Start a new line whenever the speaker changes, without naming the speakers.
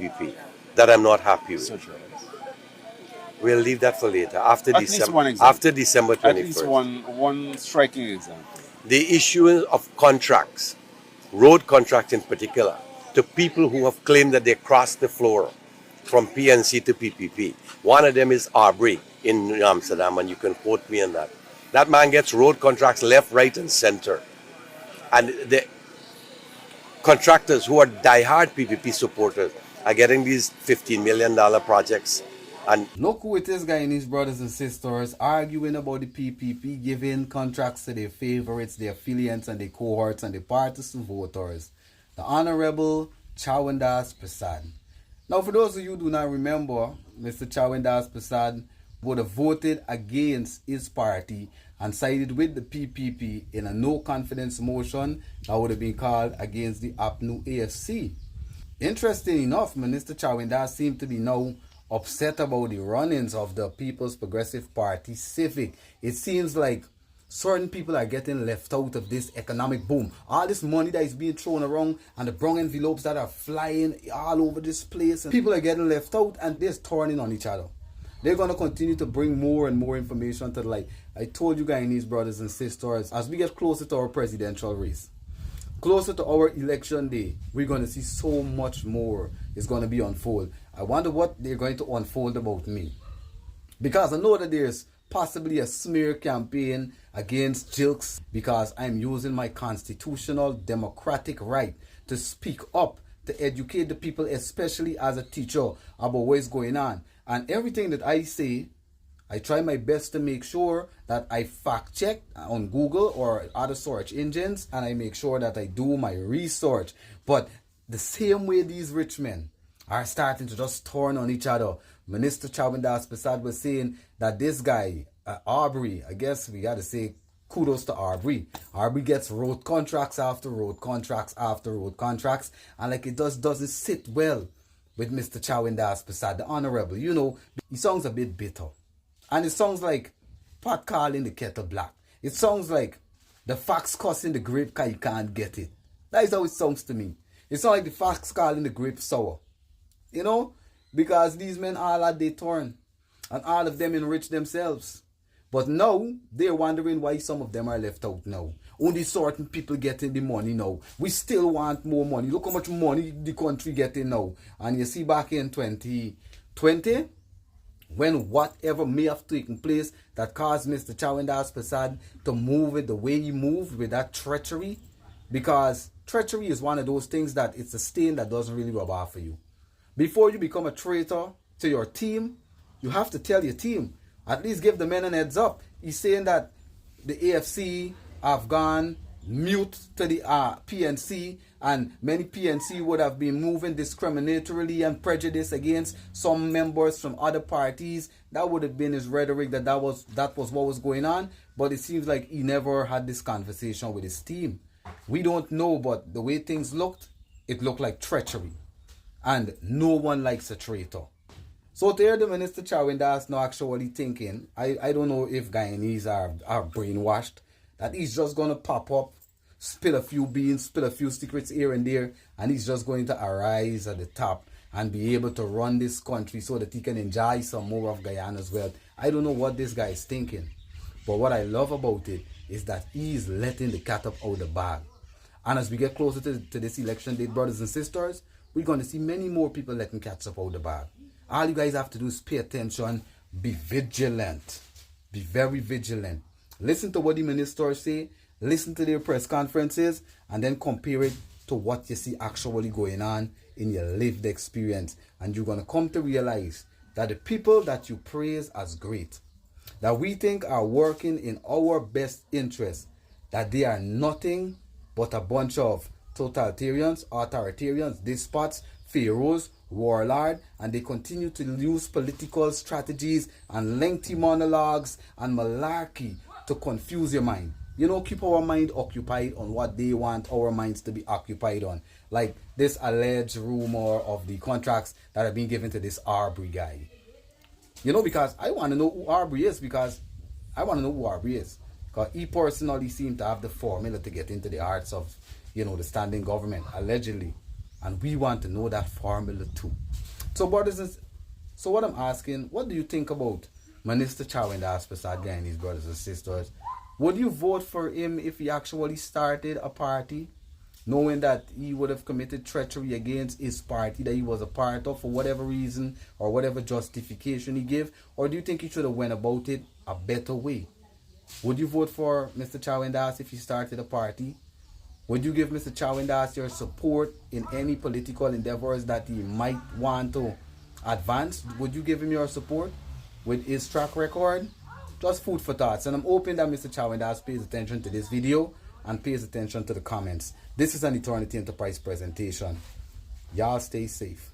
PPP that I'm not happy with.
Such a,
We'll leave that for later, after
at least
December,
one example.
after December
At least
21st.
one striking example.
The issuance of contracts, road contracts in particular, to people who have claimed that they crossed the floor from PNC to PPP. One of them is Aubrey in Amsterdam, and you can quote me on that. That man gets road contracts left, right, and center. And the contractors who are diehard PPP supporters are getting these $15 million projects. And
look who it is, Guyanese brothers and sisters, arguing about the PPP, giving contracts to their favorites, their affiliates, and their cohorts, and their partisan voters. The Honorable Chawandas Prasad. Now, for those of you who do not remember, Mr. Chawandas Prasad would have voted against his party and sided with the PPP in a no-confidence motion that would have been called against the APNU AFC. Interesting enough, Minister Chawandas seemed to be now upset about the run-ins of the People's Progressive Party Civic. It seems like certain people are getting left out of this economic boom. All this money that is being thrown around and the brown envelopes that are flying all over this place, and people are getting left out and they're turning on each other. They're going to continue to bring more and more information to the light. I told you, Guyanese brothers and sisters, as we get closer to our presidential race, closer to our election day, we're going to see so much more is going to be unfold. I wonder what they're going to unfold about me. Because I know that there's possibly a smear campaign against Jilks because I'm using my constitutional democratic right to speak up, to educate the people, especially as a teacher, about what's going on. And everything that I say, I try my best to make sure that I fact check on Google or other search engines, and I make sure that I do my research. But the same way these rich men are starting to just turn on each other. Minister Chawandas Prasad was saying that this guy, Aubrey, I guess we got to say kudos to Aubrey. Aubrey gets road contracts after road contracts after road contracts, and like it just doesn't sit well with Mr. Chawandas Prasad, the Honorable. You know, he sounds a bit bitter. And it sounds like pot calling the kettle black. It sounds like the fox cussing the grape because you can't get it. That is how it sounds to me. It sounds like the fox calling the grape sour. You know? Because these men all had their turn. And all of them enrich themselves. But now, they're wondering why some of them are left out now. Only certain people getting the money now. We still want more money. Look how much money the country getting now. And you see back in 2020, when whatever may have taken place that caused Mr. Chawandas Prasad to move it the way he moved with that treachery. Because treachery is one of those things that it's a stain that doesn't really rub off for you. Before you become a traitor to your team, you have to tell your team. At least give the men an heads up. He's saying that the AFC have gone mute to the PNC, and many PNC would have been moving discriminatorily and prejudice against some members from other parties. That would have been his rhetoric, that was what was going on. But it seems like he never had this conversation with his team. We don't know, but the way things looked, it looked like treachery. And no one likes a traitor. So there the Minister Chawandas now actually thinking, I don't know if Guyanese are brainwashed, that he's just going to pop up, spill a few beans, spill a few secrets here and there, and he's just going to arise at the top and be able to run this country so that he can enjoy some more of Guyana's wealth. I don't know what this guy is thinking. But what I love about it is that he's letting the cat up out of the bag. And as we get closer to this election date, brothers and sisters, we're going to see many more people letting cats up out of the bag. All you guys have to do is pay attention, be vigilant, be very vigilant. Listen to what the ministers say, listen to their press conferences, and then compare it to what you see actually going on in your lived experience. And you're going to come to realize that the people that you praise as great, that we think are working in our best interest, that they are nothing but a bunch of totalitarians, authoritarians, despots, pharaohs, warlord, and they continue to use political strategies and lengthy monologues and malarkey to confuse your mind. You know, keep our mind occupied on what they want our minds to be occupied on. Like this alleged rumor of the contracts that are being given to this Aubrey guy. You know, because I want to know who Aubrey is, because he personally seemed to have the formula to get into the hearts of, the standing government, allegedly. And we want to know that formula too. So brothers and so what I'm asking, what do you think about Minister Chawendas Prasad Guyanese, brothers and sisters? Would you vote for him if he actually started a party, knowing that he would have committed treachery against his party that he was a part of for whatever reason or whatever justification he gave? Or do you think he should have went about it a better way? Would you vote for Mr. Chawendas if he started a party? Would you give Mr. Chawendas your support in any political endeavors that he might want to advance? Would you give him your support with his track record? Just food for thoughts. And I'm hoping that Mr. Chawendas pays attention to this video and pays attention to the comments. This is an Eternity Enterprise presentation. Y'all stay safe.